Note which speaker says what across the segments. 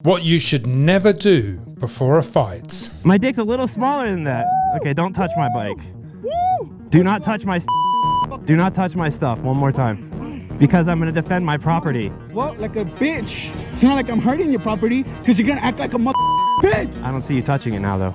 Speaker 1: What you should never do before a fight.
Speaker 2: My dick's a little smaller than that. Okay, don't touch my bike. Do not touch my Do not touch my stuff one more time. Because I'm gonna defend my property.
Speaker 3: What? Like a bitch. It's not like I'm hurting your property because you're gonna act like a bitch.
Speaker 2: I don't see you touching it now though.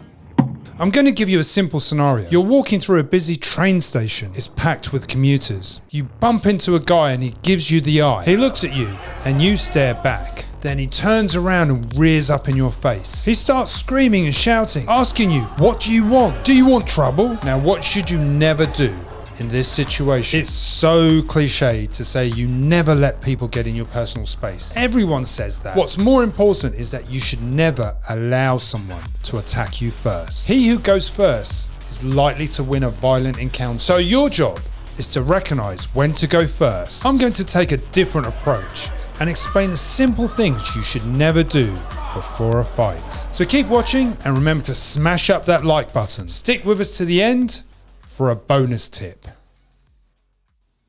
Speaker 1: I'm going to give you a simple scenario. You're walking through a busy train station. It's packed with commuters. You bump into a guy and he gives you the eye. He looks at you and you stare back. Then he turns around and rears up in your face. He starts screaming and shouting, asking you, what do you want? Do you want trouble? Now, what should you never do in this situation? It's so cliche to say you never let people get in your personal space. Everyone says that. What's more important is that you should never allow someone to attack you first. He who goes first is likely to win a violent encounter. So your job is to recognize when to go first. I'm going to take a different approach and explain the simple things you should never do before a fight. So keep watching and remember to smash up that like button. Stick with us to the end for a bonus tip.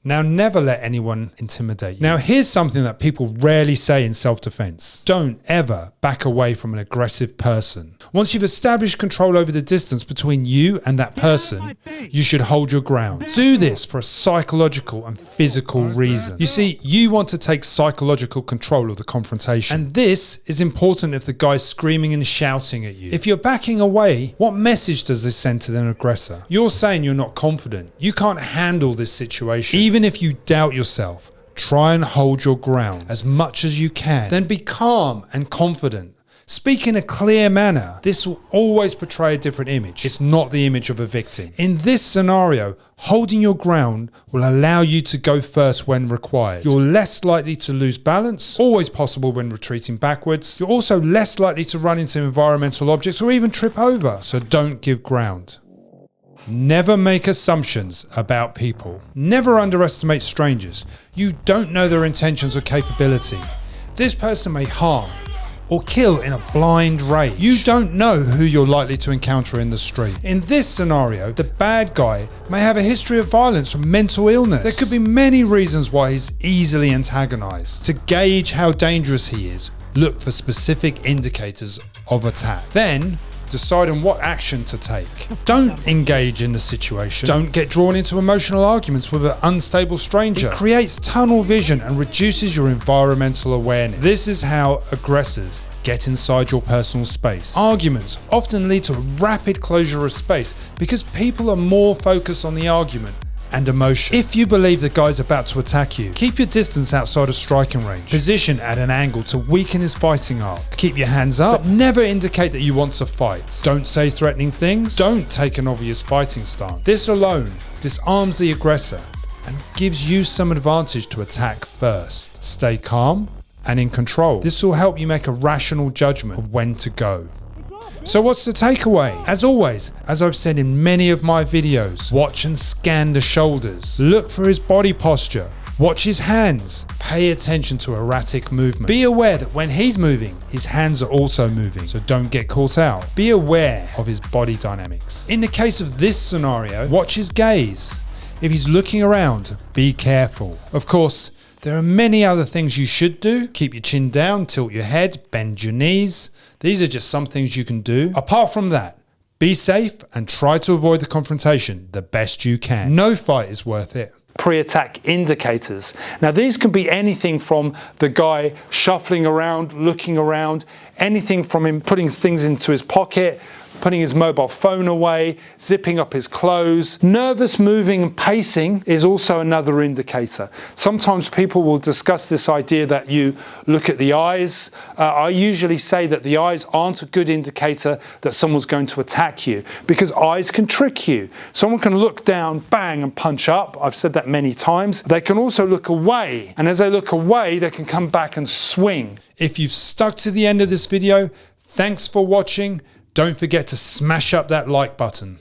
Speaker 1: Now, never let anyone intimidate you. Now, here's something that people rarely say in self-defense. Don't ever back away from an aggressive person. Once you've established control over the distance between you and that person, you should hold your ground. Do this for a psychological and physical reason. You see, you want to take psychological control of the confrontation. And this is important if the guy's screaming and shouting at you. If you're backing away, what message does this send to the aggressor? You're saying you're not confident. You can't handle this situation. Even if you doubt yourself, try and hold your ground as much as you can. Then be calm and confident. Speak in a clear manner. This will always portray a different image. It's not the image of a victim. In this scenario, holding your ground will allow you to go first when required. You're less likely to lose balance, always possible when retreating backwards. You're also less likely to run into environmental objects or even trip over. So don't give ground. Never make assumptions about people. Never underestimate strangers. You don't know their intentions or capability. This person may harm or kill in a blind rage. You don't know who you're likely to encounter in the street. In this scenario, the bad guy may have a history of violence or mental illness. There could be many reasons why he's easily antagonized. To gauge how dangerous he is, look for specific indicators of attack. Then, decide on what action to take. Don't engage in the situation. Don't get drawn into emotional arguments with an unstable stranger. It creates tunnel vision and reduces your environmental awareness. This is how aggressors get inside your personal space. Arguments often lead to a rapid closure of space because people are more focused on the argument and emotion. If you believe the guy's about to attack you, keep your distance outside of striking range. Position at an angle to weaken his fighting arc. Keep your hands up, but never indicate that you want to fight. Don't say threatening things. Don't take an obvious fighting stance. This alone disarms the aggressor and gives you some advantage to attack first. Stay calm and in control. This will help you make a rational judgment of when to go. So what's the takeaway? As always, as I've said in many of my videos, watch and scan the shoulders. Look for his body posture. Watch his hands. Pay attention to erratic movement. Be aware that when he's moving, his hands are also moving, so don't get caught out. Be aware of his body dynamics. In the case of this scenario, watch his gaze. If he's looking around, be careful. Of course, there are many other things you should do. Keep your chin down, tilt your head, bend your knees. These are just some things you can do. Apart from that, be safe and try to avoid the confrontation the best you can. No fight is worth it. Pre-attack indicators. Now these can be anything from the guy shuffling around, looking around, anything from him putting things into his pocket, putting his mobile phone away, zipping up his clothes. Nervous moving and pacing is also another indicator. Sometimes people will discuss this idea that you look at the eyes. I usually say that the eyes aren't a good indicator that someone's going to attack you because eyes can trick you. Someone can look down, bang, and punch up. I've said that many times. They can also look away, and as they look away, they can come back and swing. If you've stuck to the end of this video, thanks for watching. Don't forget to smash up that like button.